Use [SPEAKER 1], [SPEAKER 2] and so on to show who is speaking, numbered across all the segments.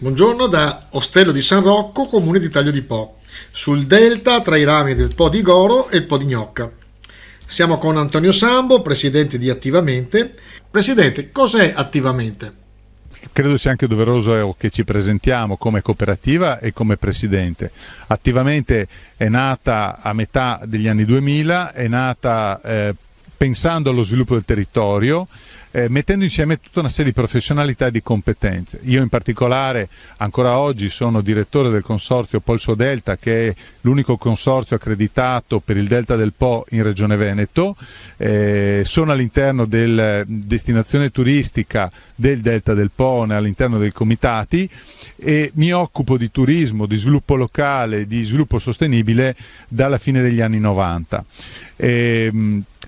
[SPEAKER 1] Buongiorno da Ostello di San Rocco, comune di Taglio di Po, sul delta tra i rami del Po di Goro e il Po di Gnocca. Siamo con Antonio Sambo, presidente di Attivamente. Presidente, cos'è Attivamente?
[SPEAKER 2] Credo sia anche doveroso che ci presentiamo come cooperativa e come presidente. Attivamente è nata a metà degli anni 2000, è nata pensando allo sviluppo del territorio, mettendo insieme tutta una serie di professionalità e di competenze. Io in particolare ancora oggi sono direttore del consorzio Polso Delta, che è l'unico consorzio accreditato per il Delta del Po in Regione Veneto. Sono all'interno della destinazione turistica del Delta del Po, all'interno dei comitati, e mi occupo di turismo, di sviluppo locale, di sviluppo sostenibile dalla fine degli anni 90.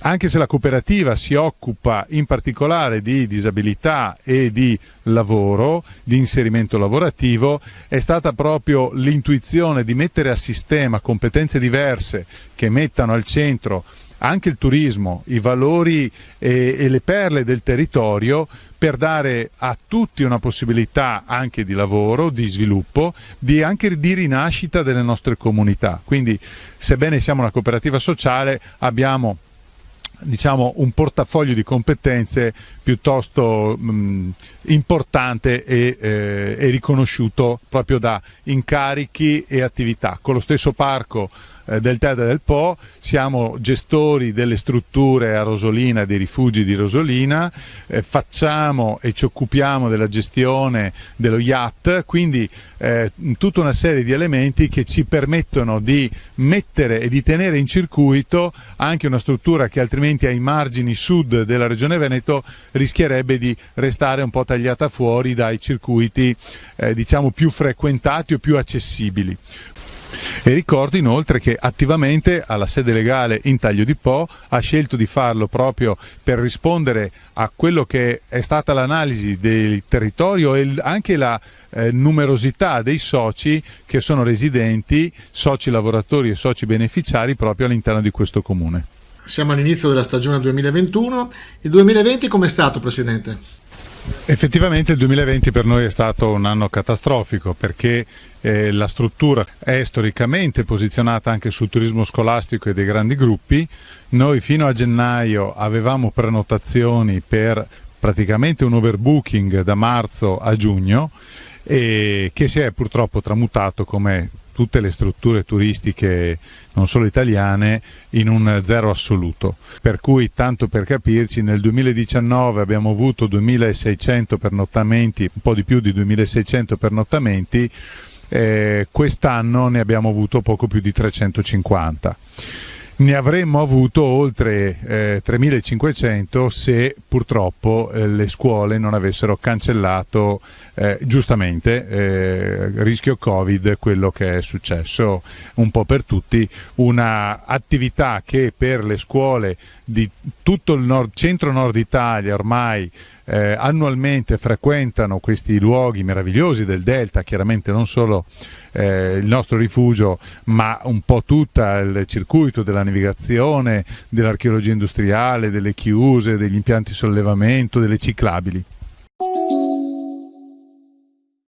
[SPEAKER 2] Anche se la cooperativa si occupa in particolare di disabilità e di lavoro, di inserimento lavorativo, è stata proprio l'intuizione di mettere a sistema competenze diverse che mettano al centro anche il turismo, i valori e le perle del territorio, per dare a tutti una possibilità anche di lavoro, di sviluppo, anche di rinascita delle nostre comunità. Quindi, sebbene siamo una cooperativa sociale, abbiamo un portafoglio di competenze piuttosto importante e riconosciuto proprio da incarichi e attività. Con lo stesso parco del Delta del Po siamo gestori delle strutture a Rosolina, dei rifugi di Rosolina, facciamo e ci occupiamo della gestione dello yacht, quindi tutta una serie di elementi che ci permettono di mettere e di tenere in circuito anche una struttura che altrimenti ai margini sud della Regione Veneto rischierebbe di restare un po' tagliata fuori dai circuiti più frequentati o più accessibili. E ricordo inoltre che Attivamente alla sede legale in Taglio di Po ha scelto di farlo proprio per rispondere a quello che è stata l'analisi del territorio e anche la numerosità dei soci che sono residenti, soci lavoratori e soci beneficiari proprio all'interno di questo comune.
[SPEAKER 1] Siamo all'inizio della stagione 2021. Il 2020 com'è stato, Presidente?
[SPEAKER 2] Effettivamente il 2020 per noi è stato un anno catastrofico, perché la struttura è storicamente posizionata anche sul turismo scolastico e dei grandi gruppi. Noi fino a gennaio avevamo prenotazioni per praticamente un overbooking da marzo a giugno, e che si è purtroppo tramutato, come tutte le strutture turistiche non solo italiane, in un zero assoluto. Per cui, tanto per capirci, nel 2019 abbiamo avuto 2600 pernottamenti, un po' di più di 2600 pernottamenti, quest'anno ne abbiamo avuto poco più di 350. Ne avremmo avuto oltre 3500 se purtroppo le scuole non avessero cancellato giustamente, rischio Covid, quello che è successo un po' per tutti, una attività che per le scuole di tutto il centro-nord Italia ormai annualmente frequentano questi luoghi meravigliosi del Delta, chiaramente non solo il nostro rifugio, ma un po' tutto il circuito della navigazione, dell'archeologia industriale, delle chiuse, degli impianti di sollevamento, delle ciclabili.